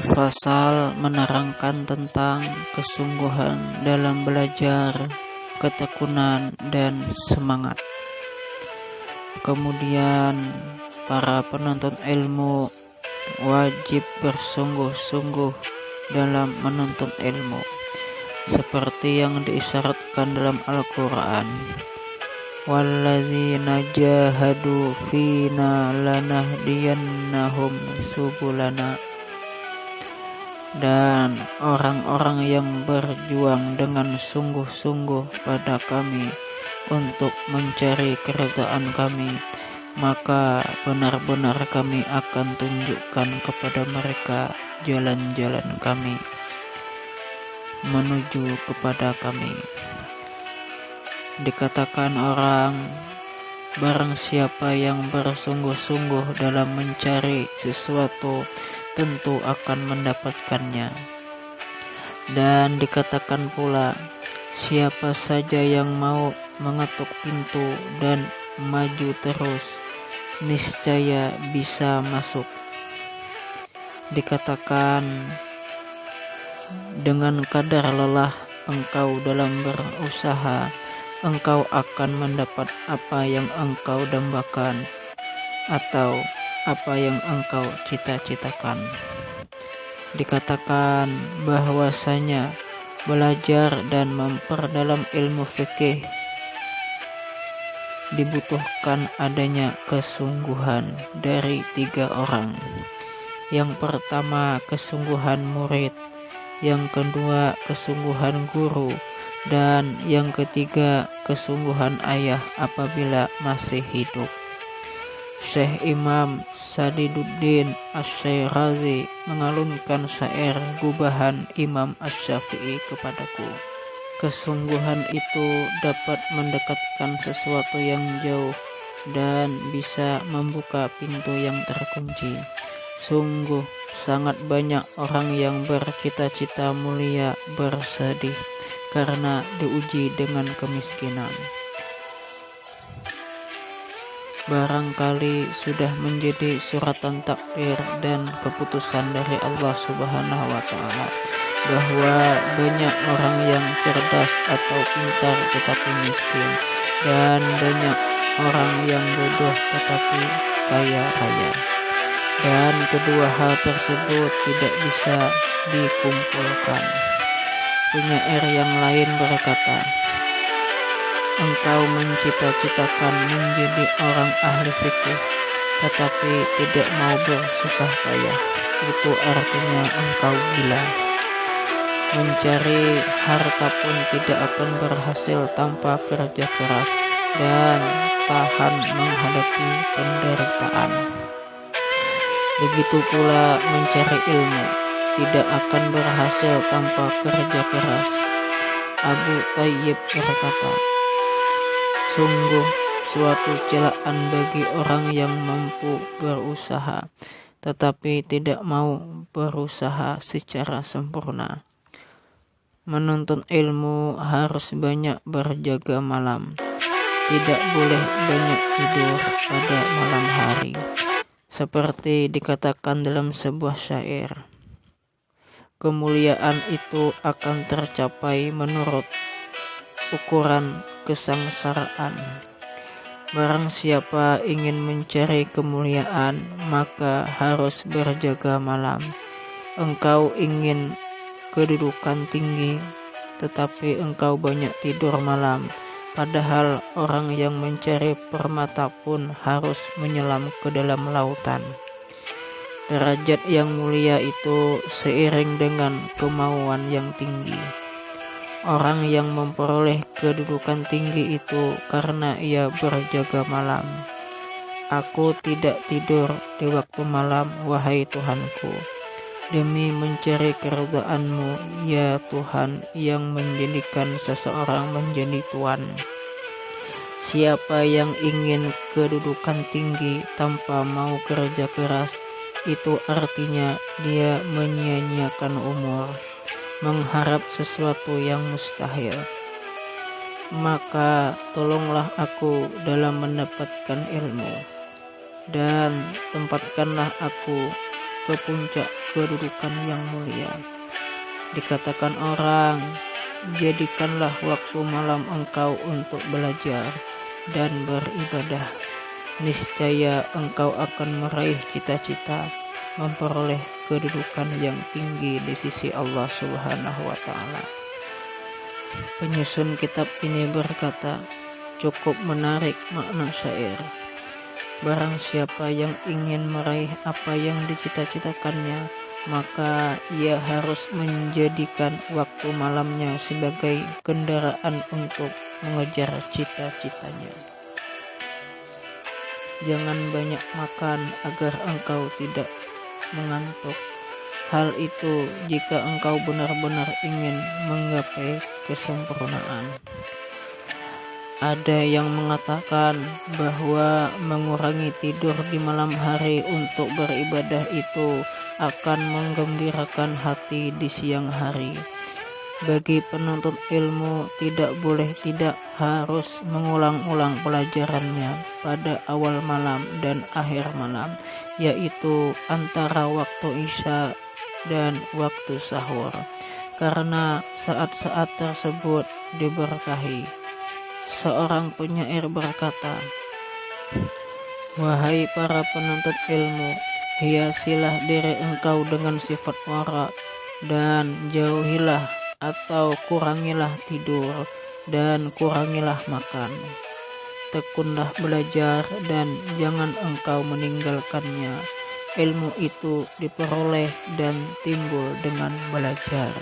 Pasal menerangkan tentang kesungguhan dalam belajar, ketekunan, dan semangat. Kemudian, para penuntut ilmu wajib bersungguh-sungguh dalam menuntut ilmu, seperti yang diisyaratkan dalam Al-Quran. Walladzina jahadu fina lanahdiyannahum subulana. Dan orang-orang yang berjuang dengan sungguh-sungguh pada kami untuk mencari keridhaan kami, maka benar-benar kami akan tunjukkan kepada mereka jalan-jalan kami menuju kepada kami. Dikatakan orang, barang siapa yang bersungguh-sungguh dalam mencari sesuatu tentu akan mendapatkannya. Dan dikatakan pula, siapa saja yang mau mengetuk pintu dan maju terus, niscaya bisa masuk. Dikatakan, dengan kadar lelah engkau dalam berusaha, engkau akan mendapat apa yang engkau dambakan atau apa yang engkau cita-citakan. Dikatakan bahwasanya belajar dan memperdalam ilmu fikih dibutuhkan adanya kesungguhan dari 3 orang. Yang pertama, kesungguhan murid, yang kedua, kesungguhan guru, dan yang ketiga, kesungguhan ayah apabila masih hidup. Syekh Imam Sadiduddin Asy-Syirazi mengalunkan syair gubahan Imam Asy-Syafi'i kepadaku. Kesungguhan itu dapat mendekatkan sesuatu yang jauh dan bisa membuka pintu yang terkunci. Sungguh sangat banyak orang yang bercita-cita mulia bersedih karena diuji dengan kemiskinan. Barangkali sudah menjadi suratan takdir dan keputusan dari Allah Subhanahu wa Ta'ala bahwa banyak orang yang cerdas atau pintar tetapi miskin, dan banyak orang yang bodoh tetapi kaya raya. Dan kedua hal tersebut tidak bisa dikumpulkan. Penyair yang lain berkata, engkau mencita-citakan menjadi orang ahli fikih, tetapi tidak mau bersusah payah. Itu artinya engkau gila. Mencari harta pun tidak akan berhasil tanpa kerja keras dan tahan menghadapi penderitaan. Begitu pula mencari ilmu tidak akan berhasil tanpa kerja keras. Abu Thayyib berkata, sungguh suatu celaan bagi orang yang mampu berusaha, tetapi tidak mau berusaha secara sempurna. Menuntut ilmu harus banyak berjaga malam, tidak boleh banyak tidur pada malam hari. Seperti dikatakan dalam sebuah syair, kemuliaan itu akan tercapai menurut ukuran kesengsaraan. Barang siapa ingin mencari kemuliaan, maka harus berjaga malam. Engkau ingin kedudukan tinggi, tetapi engkau banyak tidur malam. Padahal orang yang mencari permata pun harus menyelam ke dalam lautan. Derajat yang mulia itu seiring dengan kemauan yang tinggi. Orang yang memperoleh kedudukan tinggi itu karena ia berjaga malam. Aku tidak tidur di waktu malam, wahai Tuhanku, demi mencari keridhaan-Mu, ya Tuhan yang menjadikan seseorang menjadi tuan. Siapa yang ingin kedudukan tinggi tanpa mau kerja keras, itu artinya dia menyia-nyiakan umur, mengharap sesuatu yang mustahil. Maka tolonglah aku dalam mendapatkan ilmu, dan tempatkanlah aku ke puncak kedudukan yang mulia. Dikatakan orang, jadikanlah waktu malam engkau untuk belajar dan beribadah. Niscaya engkau akan meraih cita-cita, memperoleh kedudukan yang tinggi di sisi Allah Subhanahu wa Ta'ala. Penyusun kitab ini berkata, cukup menarik makna syair. Barang siapa yang ingin meraih apa yang dicita-citakannya, maka ia harus menjadikan waktu malamnya sebagai kendaraan untuk mengejar cita-citanya. Jangan banyak makan agar engkau tidak mengantuk. Hal itu jika engkau benar-benar ingin menggapai kesempurnaan. Ada yang mengatakan bahwa mengurangi tidur di malam hari untuk beribadah itu akan menggembirakan hati di siang hari. Bagi penuntut ilmu tidak harus mengulang-ulang pelajarannya pada awal malam dan akhir malam, yaitu antara waktu Isya dan waktu sahur, karena saat-saat tersebut diberkahi. Seorang penyair berkata, wahai para penuntut ilmu, hiasilah diri engkau dengan sifat wara, dan jauhilah atau kurangilah tidur dan kurangilah makan. Tekunlah belajar dan jangan engkau meninggalkannya. Ilmu itu diperoleh dan timbul dengan belajar.